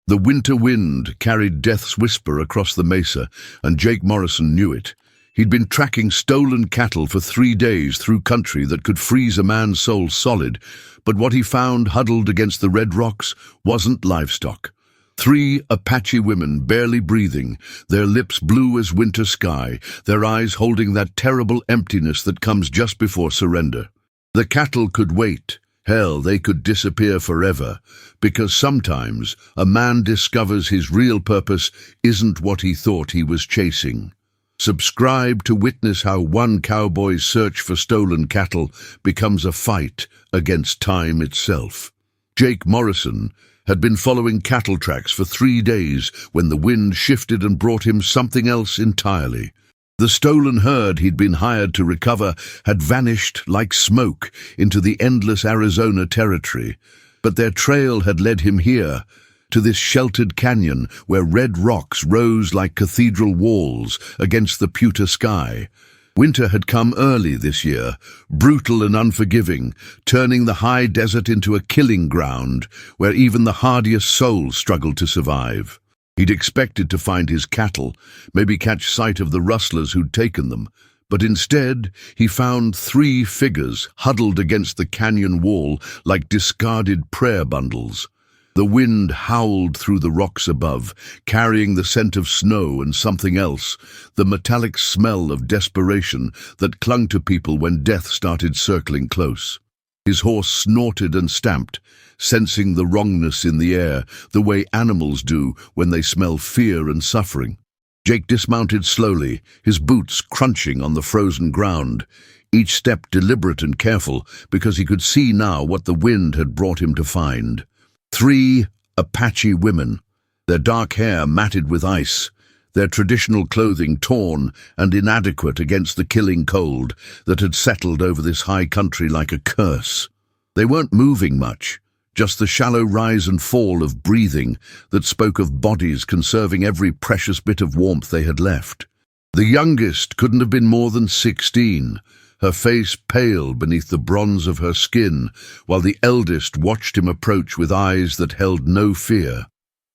The winter wind carried death's whisper across the mesa, and Jake Morrison knew it. He'd been tracking stolen cattle for 3 days through country that could freeze a man's soul solid, but what he found huddled against the red rocks wasn't livestock. 3 Apache women, barely breathing, their lips blue as winter sky, their eyes holding that terrible emptiness that comes just before surrender. The cattle could wait. Hell, they could disappear forever, because sometimes a man discovers his real purpose isn't what he thought he was chasing. Subscribe to witness how one cowboy's search for stolen cattle becomes a fight against time itself. Jake Morrison had been following cattle tracks for 3 days when the wind shifted and brought him something else entirely. The stolen herd he'd been hired to recover had vanished like smoke into the endless Arizona territory, but their trail had led him here, to this sheltered canyon where red rocks rose like cathedral walls against the pewter sky. Winter had come early this year, brutal and unforgiving, turning the high desert into a killing ground where even the hardiest souls struggled to survive. He'd expected to find his cattle, maybe catch sight of the rustlers who'd taken them, but instead he found 3 figures huddled against the canyon wall like discarded prayer bundles. The wind howled through the rocks above, carrying the scent of snow and something else, the metallic smell of desperation that clung to people when death started circling close. His horse snorted and stamped, sensing the wrongness in the air, the way animals do when they smell fear and suffering. Jake dismounted slowly, his boots crunching on the frozen ground, each step deliberate and careful because he could see now what the wind had brought him to find. 3 Apache women, their dark hair matted with ice, their traditional clothing torn and inadequate against the killing cold that had settled over this high country like a curse. They weren't moving much, just the shallow rise and fall of breathing that spoke of bodies conserving every precious bit of warmth they had left. The youngest couldn't have been more than 16, her face pale beneath the bronze of her skin, while the eldest watched him approach with eyes that held no fear,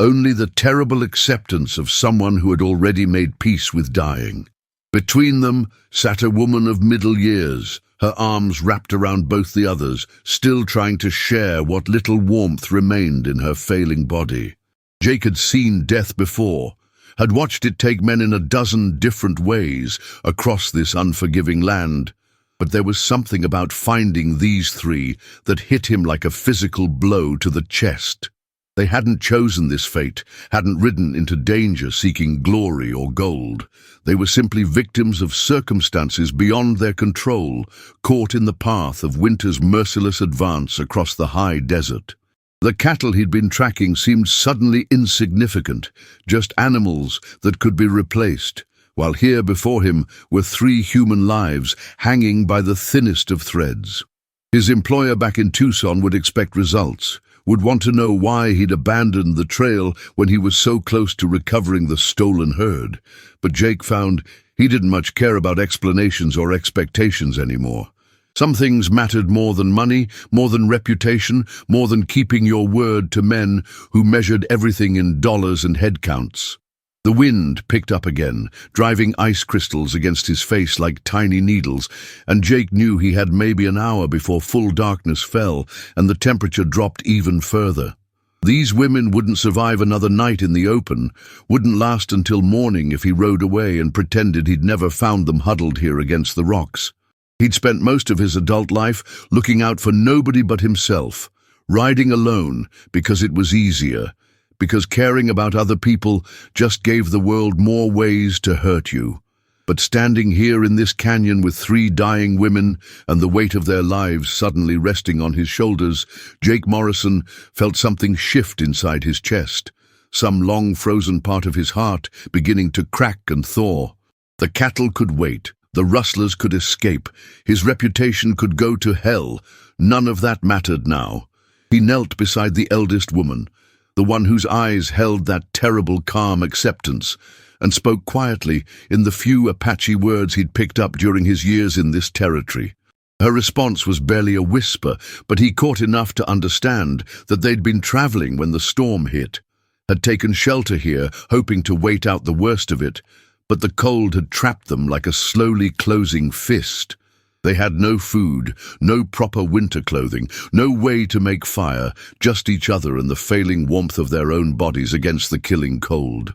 only the terrible acceptance of someone who had already made peace with dying. Between them sat a woman of middle years, her arms wrapped around both the others, still trying to share what little warmth remained in her failing body. Jake had seen death before, had watched it take men in a dozen different ways across this unforgiving land, but there was something about finding these 3 that hit him like a physical blow to the chest. They hadn't chosen this fate, hadn't ridden into danger seeking glory or gold. They were simply victims of circumstances beyond their control, caught in the path of winter's merciless advance across the high desert. The cattle he'd been tracking seemed suddenly insignificant, just animals that could be replaced, while here before him were 3 human lives hanging by the thinnest of threads. His employer back in Tucson would expect results, would want to know why he'd abandoned the trail when he was so close to recovering the stolen herd. But Jake found he didn't much care about explanations or expectations anymore. Some things mattered more than money, more than reputation, more than keeping your word to men who measured everything in dollars and head counts. The wind picked up again, driving ice crystals against his face like tiny needles, and Jake knew he had maybe an hour before full darkness fell and the temperature dropped even further. These women wouldn't survive another night in the open, wouldn't last until morning if he rode away and pretended he'd never found them huddled here against the rocks. He'd spent most of his adult life looking out for nobody but himself, riding alone because it was easier, because caring about other people just gave the world more ways to hurt you. But standing here in this canyon with 3 dying women and the weight of their lives suddenly resting on his shoulders, Jake Morrison felt something shift inside his chest, some long frozen part of his heart beginning to crack and thaw. The cattle could wait, the rustlers could escape, his reputation could go to hell. None of that mattered now. He knelt beside the eldest woman, the one whose eyes held that terrible calm acceptance, and spoke quietly in the few Apache words he'd picked up during his years in this territory. Her response was barely a whisper, but he caught enough to understand that they'd been traveling when the storm hit. had taken shelter here, hoping to wait out the worst of it, but the cold had trapped them like a slowly closing fist. They had no food, no proper winter clothing, no way to make fire, just each other and the failing warmth of their own bodies against the killing cold.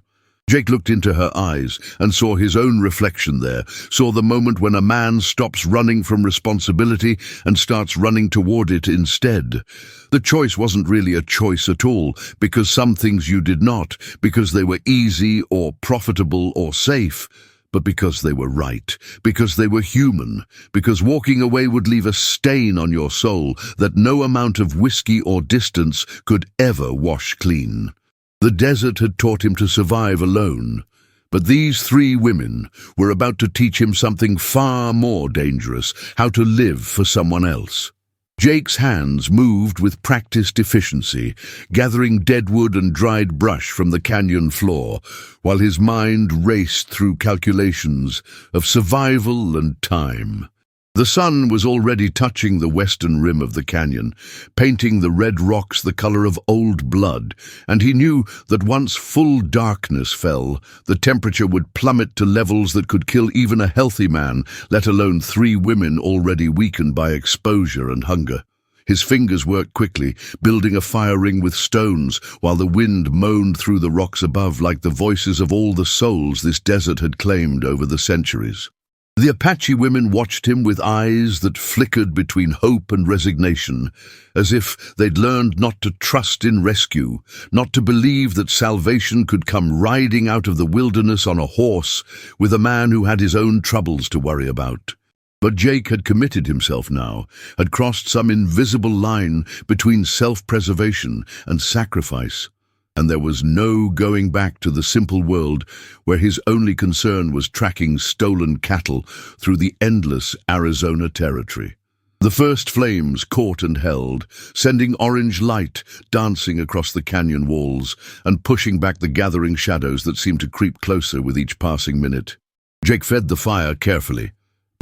Jake looked into her eyes and saw his own reflection there, saw the moment when a man stops running from responsibility and starts running toward it instead. The choice wasn't really a choice at all, because some things you did not, because they were easy or profitable or safe, but because they were right, because they were human, because walking away would leave a stain on your soul that no amount of whiskey or distance could ever wash clean. The desert had taught him to survive alone, but these three women were about to teach him something far more dangerous: how to live for someone else. Jake's hands moved with practiced efficiency, gathering deadwood and dried brush from the canyon floor, while his mind raced through calculations of survival and time. The sun was already touching the western rim of the canyon, painting the red rocks the color of old blood, and he knew that once full darkness fell, the temperature would plummet to levels that could kill even a healthy man, let alone three women already weakened by exposure and hunger. His fingers worked quickly, building a fire ring with stones, while the wind moaned through the rocks above like the voices of all the souls this desert had claimed over the centuries. The Apache women watched him with eyes that flickered between hope and resignation, as if they'd learned not to trust in rescue, not to believe that salvation could come riding out of the wilderness on a horse with a man who had his own troubles to worry about. But Jake had committed himself now, had crossed some invisible line between self-preservation and sacrifice, and there was no going back to the simple world where his only concern was tracking stolen cattle through the endless Arizona territory. The first flames caught and held, sending orange light dancing across the canyon walls and pushing back the gathering shadows that seemed to creep closer with each passing minute. Jake fed the fire carefully,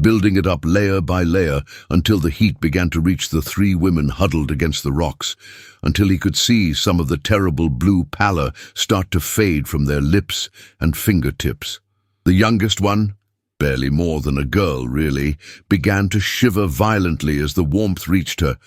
building it up layer by layer until the heat began to reach the three women huddled against the rocks, until he could see some of the terrible blue pallor start to fade from their lips and fingertips. The youngest one, barely more than a girl really, began to shiver violently as the warmth reached her,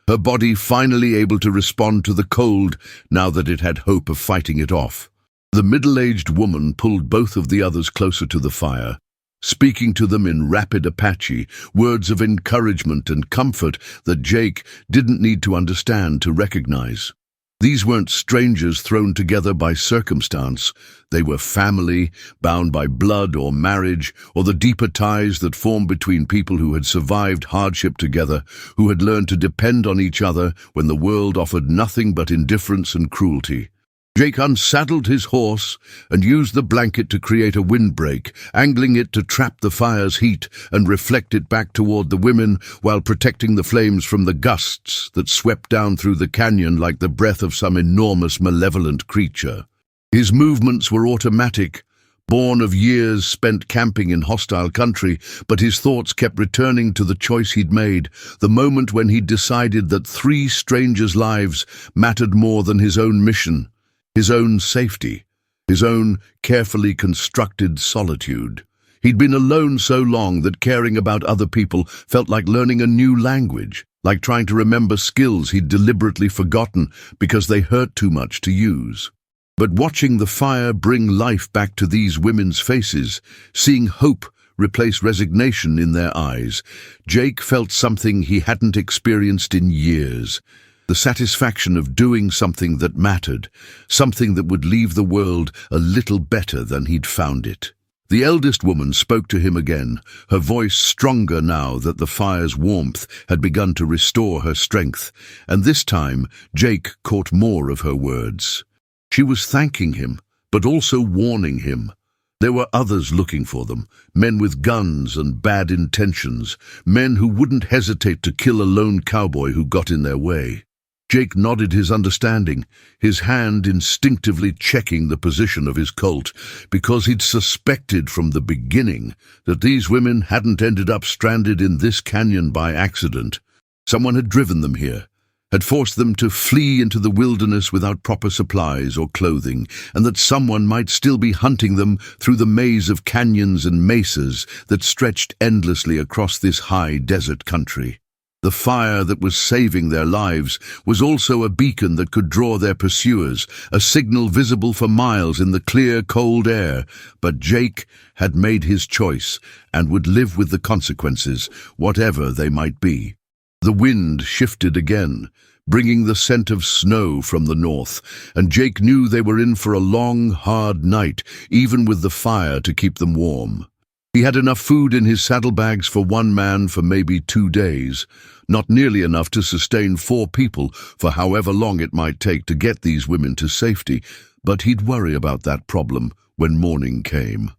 her body finally able to respond to the cold now that it had hope of fighting it off. The middle-aged woman pulled both of the others closer to the fire, speaking to them in rapid Apache, words of encouragement and comfort that Jake didn't need to understand to recognize. These weren't strangers thrown together by circumstance. They were family, bound by blood or marriage, or the deeper ties that form between people who had survived hardship together, who had learned to depend on each other when the world offered nothing but indifference and cruelty. Jake unsaddled his horse and used the blanket to create a windbreak, angling it to trap the fire's heat and reflect it back toward the women while protecting the flames from the gusts that swept down through the canyon like the breath of some enormous malevolent creature. His movements were automatic, born of years spent camping in hostile country, but his thoughts kept returning to the choice he'd made, the moment when he'd decided that three strangers' lives mattered more than his own mission. His own safety, his own carefully constructed solitude. He'd been alone so long that caring about other people felt like learning a new language, like trying to remember skills he'd deliberately forgotten because they hurt too much to use. But watching the fire bring life back to these women's faces, seeing hope replace resignation in their eyes, Jake felt something he hadn't experienced in years. The satisfaction of doing something that mattered, something that would leave the world a little better than he'd found it. The eldest woman spoke to him again, her voice stronger now that the fire's warmth had begun to restore her strength, and this time Jake caught more of her words. She was thanking him, but also warning him. There were others looking for them, men with guns and bad intentions, men who wouldn't hesitate to kill a lone cowboy who got in their way. Jake nodded his understanding, his hand instinctively checking the position of his Colt, because he'd suspected from the beginning that these women hadn't ended up stranded in this canyon by accident. Someone had driven them here, had forced them to flee into the wilderness without proper supplies or clothing, and that someone might still be hunting them through the maze of canyons and mesas that stretched endlessly across this high desert country. The fire that was saving their lives was also a beacon that could draw their pursuers, a signal visible for miles in the clear, cold air. But Jake had made his choice and would live with the consequences, whatever they might be. The wind shifted again, bringing the scent of snow from the north, and Jake knew they were in for a long, hard night, even with the fire to keep them warm. He had enough food in his saddlebags for one man for maybe 2 days, not nearly enough to sustain 4 people for however long it might take to get these women to safety, but he'd worry about that problem when morning came.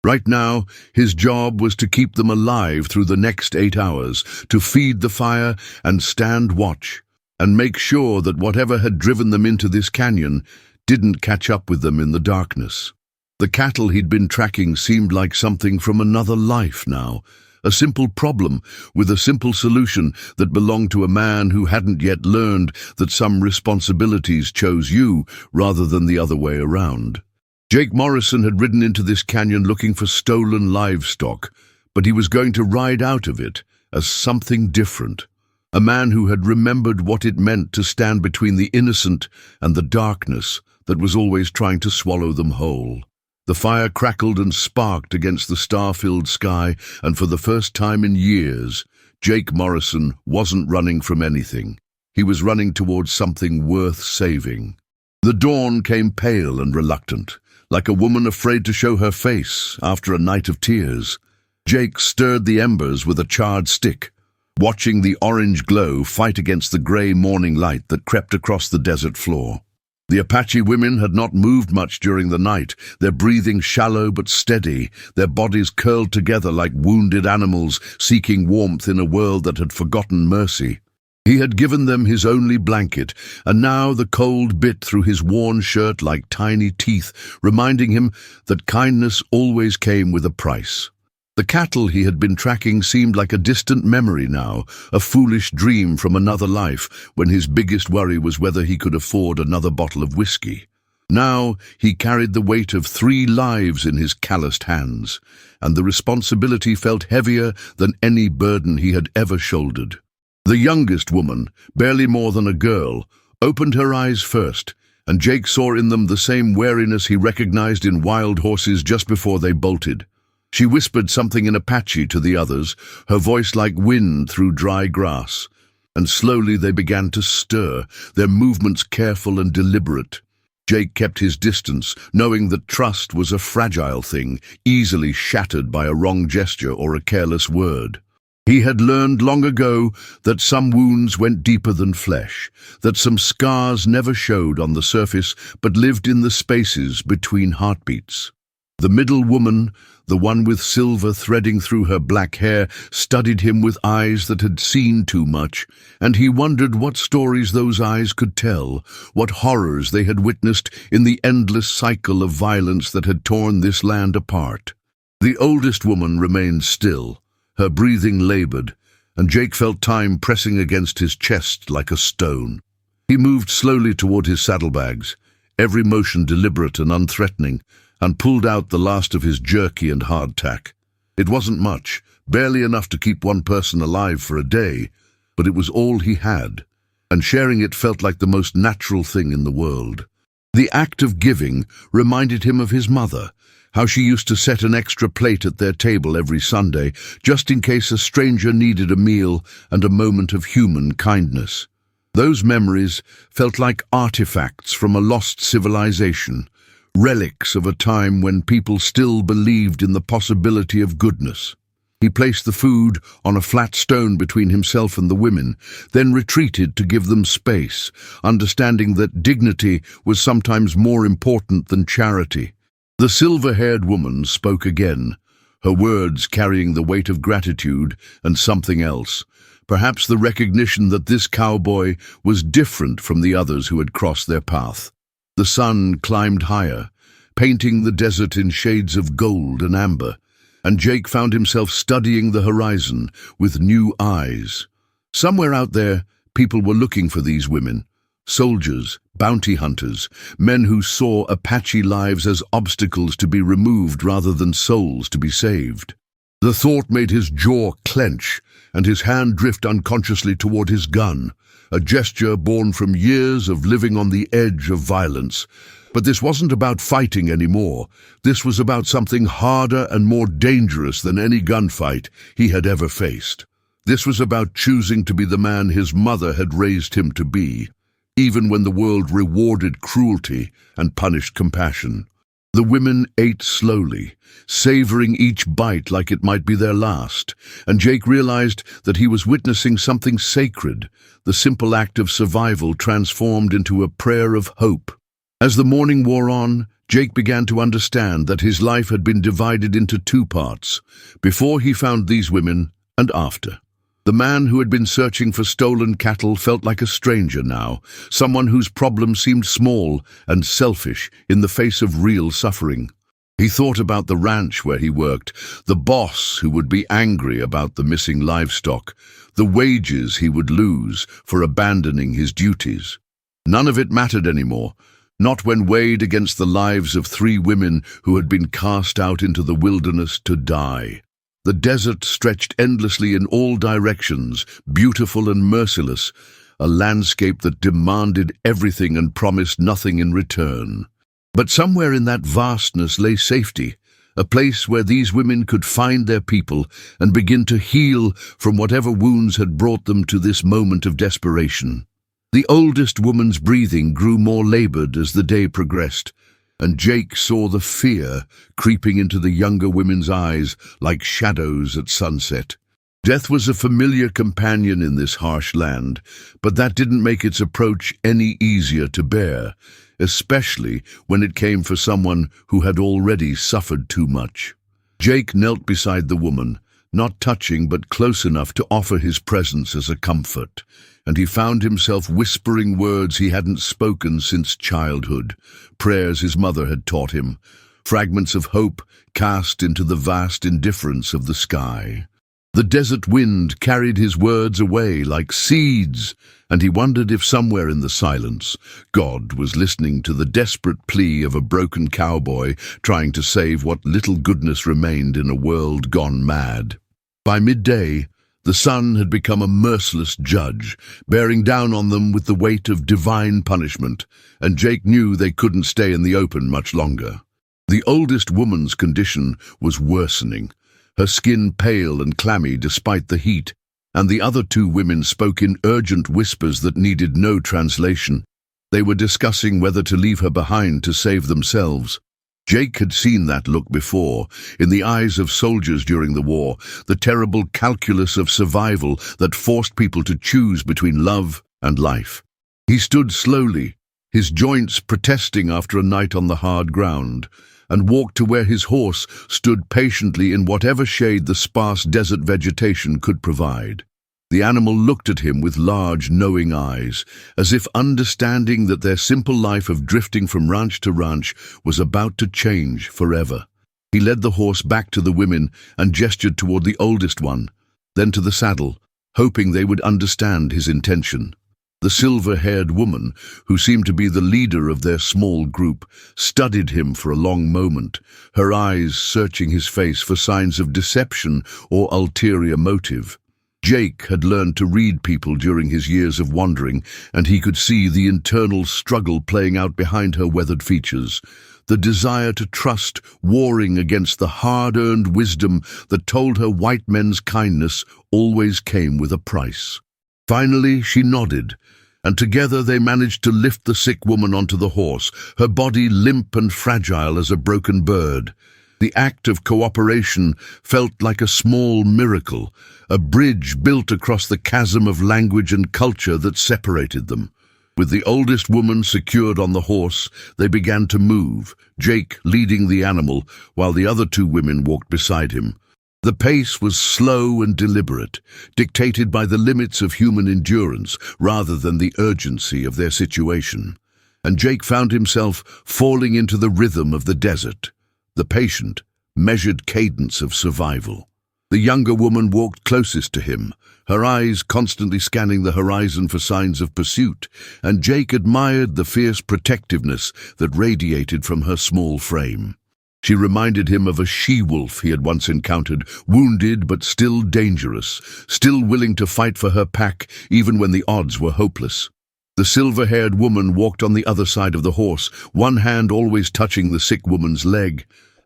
Right now, his job was to keep them alive through the next 8 hours, to feed the fire and stand watch, and make sure that whatever had driven them into this canyon didn't catch up with them in the darkness. The cattle he'd been tracking seemed like something from another life now, a simple problem with a simple solution that belonged to a man who hadn't yet learned that some responsibilities chose you rather than the other way around. Jake Morrison had ridden into this canyon looking for stolen livestock, but he was going to ride out of it as something different. A man who had remembered what it meant to stand between the innocent and the darkness that was always trying to swallow them whole. The fire crackled and sparked against the star-filled sky, and for the first time in years, Jake Morrison wasn't running from anything. He was running towards something worth saving. The dawn came pale and reluctant, like a woman afraid to show her face after a night of tears. Jake stirred the embers with a charred stick, watching the orange glow fight against the grey morning light that crept across the desert floor. The Apache women had not moved much during the night, their breathing shallow but steady, their bodies curled together like wounded animals seeking warmth in a world that had forgotten mercy. He had given them his only blanket, and now the cold bit through his worn shirt like tiny teeth, reminding him that kindness always came with a price. The cattle he had been tracking seemed like a distant memory now, a foolish dream from another life, when his biggest worry was whether he could afford another bottle of whiskey. Now he carried the weight of 3 lives in his calloused hands, and the responsibility felt heavier than any burden he had ever shouldered. The youngest woman, barely more than a girl, opened her eyes first, and Jake saw in them the same wariness he recognized in wild horses just before they bolted. She whispered something in Apache to the others, her voice like wind through dry grass, and slowly they began to stir, their movements careful and deliberate. Jake kept his distance, knowing that trust was a fragile thing, easily shattered by a wrong gesture or a careless word. He had learned long ago that some wounds went deeper than flesh, that some scars never showed on the surface but lived in the spaces between heartbeats. The middle woman, the one with silver threading through her black hair, studied him with eyes that had seen too much, and he wondered what stories those eyes could tell, what horrors they had witnessed in the endless cycle of violence that had torn this land apart. The oldest woman remained still, her breathing labored, and Jake felt time pressing against his chest like a stone. He moved slowly toward his saddlebags, every motion deliberate and unthreatening, and pulled out the last of his jerky and hardtack. It wasn't much, barely enough to keep one person alive for a day, but it was all he had, and sharing it felt like the most natural thing in the world. The act of giving reminded him of his mother, how she used to set an extra plate at their table every Sunday, just in case a stranger needed a meal and a moment of human kindness. Those memories felt like artifacts from a lost civilization, relics of a time when people still believed in the possibility of goodness. He placed the food on a flat stone between himself and the women, then retreated to give them space, understanding that dignity was sometimes more important than charity. The silver-haired woman spoke again, her words carrying the weight of gratitude and something else, perhaps the recognition that this cowboy was different from the others who had crossed their path. The sun climbed higher, painting the desert in shades of gold and amber, and Jake found himself studying the horizon with new eyes. Somewhere out there, People were looking for these women. Soldiers, bounty hunters, men who saw Apache lives as obstacles to be removed rather than souls to be saved. The thought made his jaw clench and his hand drift unconsciously toward his gun, a gesture born from years of living on the edge of violence. But this wasn't about fighting anymore. This was about something harder and more dangerous than any gunfight he had ever faced. This was about choosing to be the man his mother had raised him to be, even when the world rewarded cruelty and punished compassion. The women ate slowly, savoring each bite like it might be their last, and Jake realized that he was witnessing something sacred, the simple act of survival transformed into a prayer of hope. As the morning wore on, Jake began to understand that his life had been divided into two parts, before he found these women and after. The man who had been searching for stolen cattle felt like a stranger now, someone whose problem seemed small and selfish in the face of real suffering. He thought about the ranch where he worked, the boss who would be angry about the missing livestock, the wages he would lose for abandoning his duties. None of it mattered anymore, not when weighed against the lives of 3 women who had been cast out into the wilderness to die. The desert stretched endlessly in all directions, beautiful and merciless, a landscape that demanded everything and promised nothing in return. But somewhere in that vastness lay safety, a place where these women could find their people and begin to heal from whatever wounds had brought them to this moment of desperation. The oldest woman's breathing grew more labored as the day progressed, and Jake saw the fear creeping into the younger women's eyes like shadows at sunset. Death was a familiar companion in this harsh land, but that didn't make its approach any easier to bear, especially when it came for someone who had already suffered too much. Jake knelt beside the woman, not touching but close enough to offer his presence as a comfort, and he found himself whispering words he hadn't spoken since childhood, prayers his mother had taught him, fragments of hope cast into the vast indifference of the sky. The desert wind carried his words away like seeds, and he wondered if somewhere in the silence, God was listening to the desperate plea of a broken cowboy trying to save what little goodness remained in a world gone mad. By midday, the sun had become a merciless judge, bearing down on them with the weight of divine punishment, and Jake knew they couldn't stay in the open much longer. The oldest woman's condition was worsening, her skin pale and clammy despite the heat, and the other 2 women spoke in urgent whispers that needed no translation. They were discussing whether to leave her behind to save themselves. Jake had seen that look before, in the eyes of soldiers during the war, the terrible calculus of survival that forced people to choose between love and life. He stood slowly, his joints protesting after a night on the hard ground, and walked to where his horse stood patiently in whatever shade the sparse desert vegetation could provide. The animal looked at him with large, knowing eyes, as if understanding that their simple life of drifting from ranch to ranch was about to change forever. He led the horse back to the women and gestured toward the oldest one, then to the saddle, hoping they would understand his intention. The silver-haired woman, who seemed to be the leader of their small group, studied him for a long moment, her eyes searching his face for signs of deception or ulterior motive. Jake had learned to read people during his years of wandering, and he could see the internal struggle playing out behind her weathered features, the desire to trust warring against the hard-earned wisdom that told her white men's kindness always came with a price. Finally, she nodded, and together they managed to lift the sick woman onto the horse, her body limp and fragile as a broken bird. The act of cooperation felt like a small miracle, a bridge built across the chasm of language and culture that separated them. With the oldest woman secured on the horse, they began to move, Jake leading the animal, while the other 2 women walked beside him. The pace was slow and deliberate, dictated by the limits of human endurance rather than the urgency of their situation. And Jake found himself falling into the rhythm of the desert, the patient, measured cadence of survival. The younger woman walked closest to him, her eyes constantly scanning the horizon for signs of pursuit, and Jake admired the fierce protectiveness that radiated from her small frame. She reminded him of a she-wolf he had once encountered, wounded but still dangerous, still willing to fight for her pack even when the odds were hopeless. The silver-haired woman walked on the other side of the horse, one hand always touching the sick woman's leg,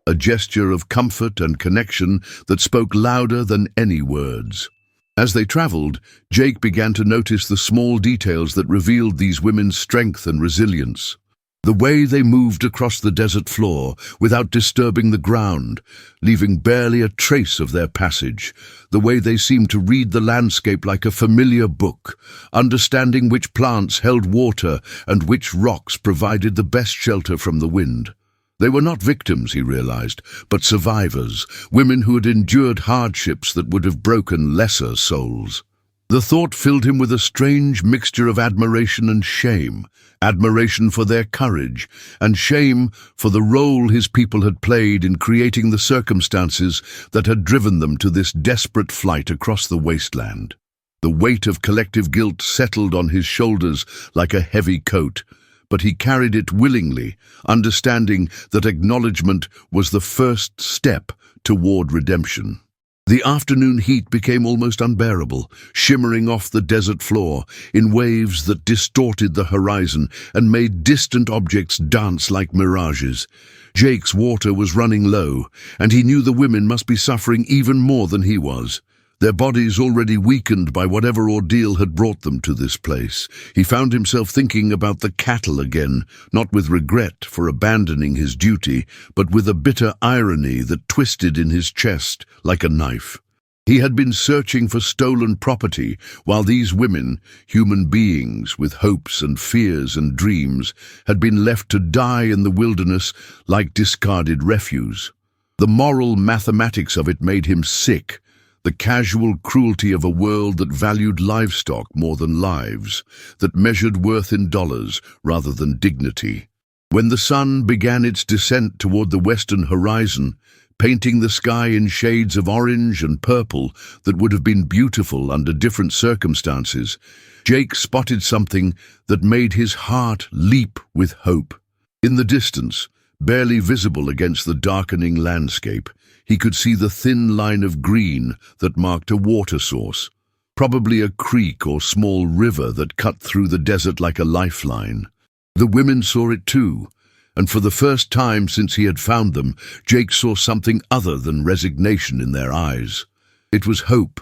a gesture of comfort and connection that spoke louder than any words. As they traveled, Jake began to notice the small details that revealed these women's strength and resilience. The way they moved across the desert floor without disturbing the ground, leaving barely a trace of their passage. The way they seemed to read the landscape like a familiar book, understanding which plants held water and which rocks provided the best shelter from the wind. They were not victims, he realized, but survivors, women who had endured hardships that would have broken lesser souls. The thought filled him with a strange mixture of admiration and shame, admiration for their courage, and shame for the role his people had played in creating the circumstances that had driven them to this desperate flight across the wasteland. The weight of collective guilt settled on his shoulders like a heavy coat, but he carried it willingly, understanding that acknowledgement was the first step toward redemption. The afternoon heat became almost unbearable, shimmering off the desert floor in waves that distorted the horizon and made distant objects dance like mirages. Jake's water was running low, and he knew the women must be suffering even more than he was. Their bodies already weakened by whatever ordeal had brought them to this place. He found himself thinking about the cattle again, not with regret for abandoning his duty, but with a bitter irony that twisted in his chest like a knife. He had been searching for stolen property, while these women, human beings with hopes and fears and dreams, had been left to die in the wilderness like discarded refuse. The moral mathematics of it made him sick. The casual cruelty of a world that valued livestock more than lives, that measured worth in dollars rather than dignity. When the sun began its descent toward the western horizon, painting the sky in shades of orange and purple that would have been beautiful under different circumstances, Jake spotted something that made his heart leap with hope. In the distance, barely visible against the darkening landscape, he could see the thin line of green that marked a water source, probably a creek or small river that cut through the desert like a lifeline. The women saw it too, and for the first time since he had found them, Jake saw something other than resignation in their eyes. It was hope,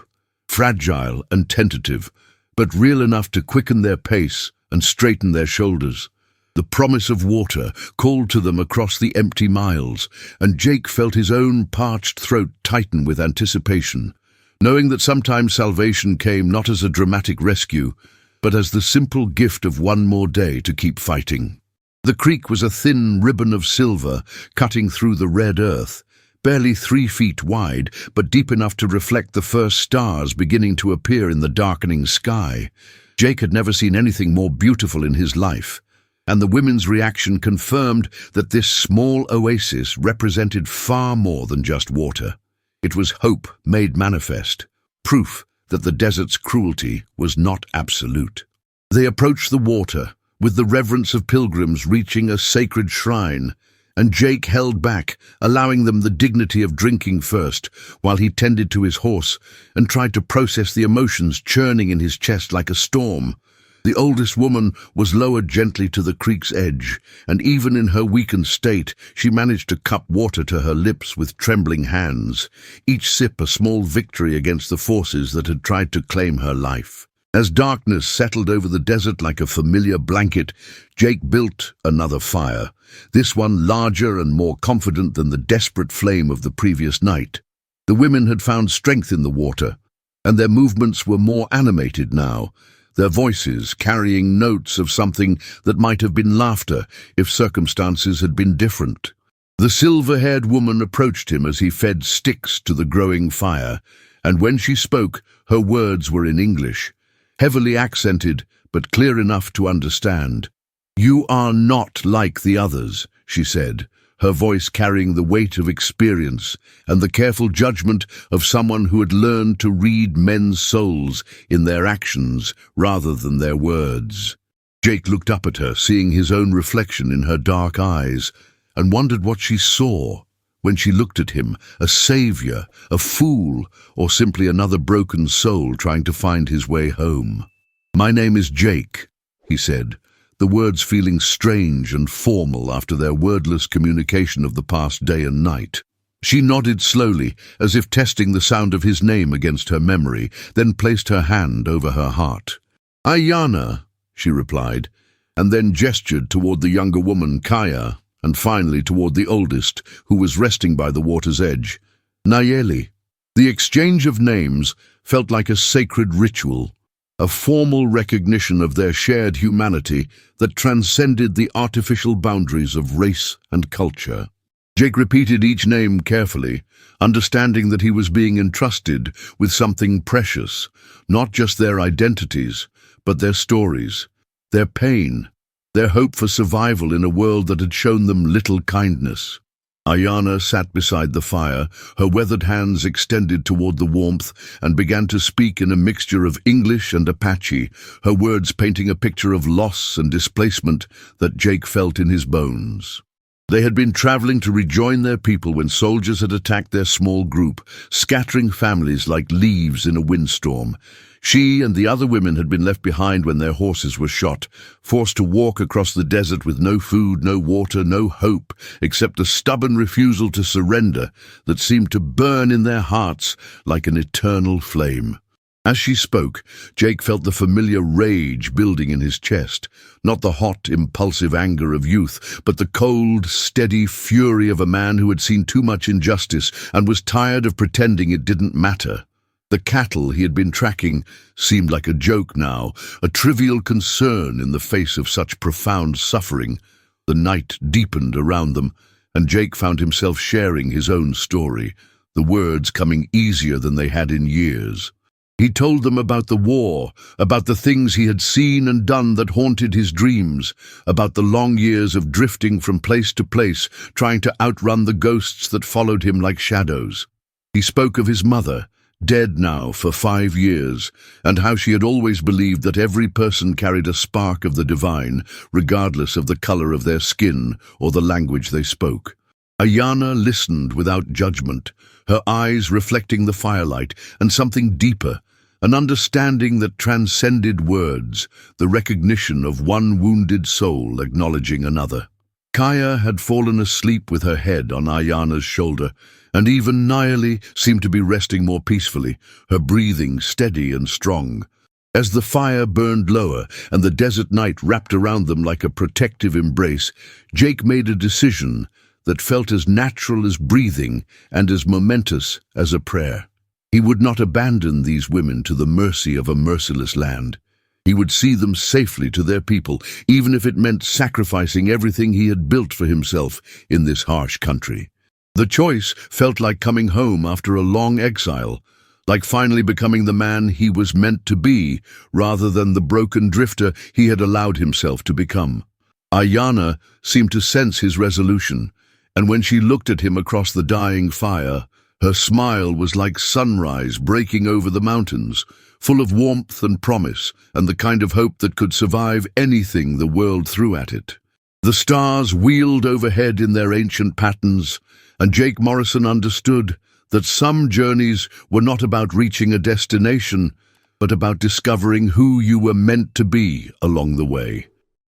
fragile and tentative, but real enough to quicken their pace and straighten their shoulders. The promise of water called to them across the empty miles, and Jake felt his own parched throat tighten with anticipation, knowing that sometimes salvation came not as a dramatic rescue, but as the simple gift of one more day to keep fighting. The creek was a thin ribbon of silver cutting through the red earth, barely 3 feet wide, but deep enough to reflect the first stars beginning to appear in the darkening sky. Jake had never seen anything more beautiful in his life, and the women's reaction confirmed that this small oasis represented far more than just water. It was hope made manifest, proof that the desert's cruelty was not absolute. They approached the water, with the reverence of pilgrims reaching a sacred shrine, and Jake held back, allowing them the dignity of drinking first, while he tended to his horse and tried to process the emotions churning in his chest like a storm. The oldest woman was lowered gently to the creek's edge, and even in her weakened state, she managed to cup water to her lips with trembling hands, each sip a small victory against the forces that had tried to claim her life. As darkness settled over the desert like a familiar blanket, Jake built another fire, this one larger and more confident than the desperate flame of the previous night. The women had found strength in the water, and their movements were more animated now, their voices carrying notes of something that might have been laughter if circumstances had been different. The silver-haired woman approached him as he fed sticks to the growing fire, and when she spoke, her words were in English, heavily accented but clear enough to understand. "You are not like the others," she said, her voice carrying the weight of experience and the careful judgment of someone who had learned to read men's souls in their actions rather than their words. Jake looked up at her, seeing his own reflection in her dark eyes, and wondered what she saw when she looked at him, a savior, a fool, or simply another broken soul trying to find his way home. "My name is Jake," he said, the words feeling strange and formal after their wordless communication of the past day and night. She nodded slowly, as if testing the sound of his name against her memory, then placed her hand over her heart. "Ayana," she replied, and then gestured toward the younger woman, Kaya, and finally toward the oldest, who was resting by the water's edge. "Nayeli." The exchange of names felt like a sacred ritual, a formal recognition of their shared humanity that transcended the artificial boundaries of race and culture. Jake repeated each name carefully, understanding that he was being entrusted with something precious, not just their identities, but their stories, their pain, their hope for survival in a world that had shown them little kindness. Ayana sat beside the fire, her weathered hands extended toward the warmth, and began to speak in a mixture of English and Apache, her words painting a picture of loss and displacement that Jake felt in his bones. They had been traveling to rejoin their people when soldiers had attacked their small group, scattering families like leaves in a windstorm. She and the other women had been left behind when their horses were shot, forced to walk across the desert with no food, no water, no hope, except a stubborn refusal to surrender that seemed to burn in their hearts like an eternal flame. As she spoke, Jake felt the familiar rage building in his chest, not the hot, impulsive anger of youth, but the cold, steady fury of a man who had seen too much injustice and was tired of pretending it didn't matter. The cattle he had been tracking seemed like a joke now, a trivial concern in the face of such profound suffering. The night deepened around them, and Jake found himself sharing his own story, the words coming easier than they had in years. He told them about the war, about the things he had seen and done that haunted his dreams, about the long years of drifting from place to place, trying to outrun the ghosts that followed him like shadows. He spoke of his mother, dead now for 5 years, and how she had always believed that every person carried a spark of the divine, regardless of the color of their skin or the language they spoke. Ayana listened without judgment, her eyes reflecting the firelight and something deeper, an understanding that transcended words, the recognition of one wounded soul acknowledging another. Kaya had fallen asleep with her head on Ayana's shoulder, and even Nayeli seemed to be resting more peacefully, her breathing steady and strong. As the fire burned lower and the desert night wrapped around them like a protective embrace, Jake made a decision that felt as natural as breathing and as momentous as a prayer. He would not abandon these women to the mercy of a merciless land. He would see them safely to their people, even if it meant sacrificing everything he had built for himself in this harsh country. The choice felt like coming home after a long exile, like finally becoming the man he was meant to be, rather than the broken drifter he had allowed himself to become. Ayana seemed to sense his resolution, and when she looked at him across the dying fire, her smile was like sunrise breaking over the mountains, full of warmth and promise, and the kind of hope that could survive anything the world threw at it. The stars wheeled overhead in their ancient patterns, and Jake Morrison understood that some journeys were not about reaching a destination, but about discovering who you were meant to be along the way.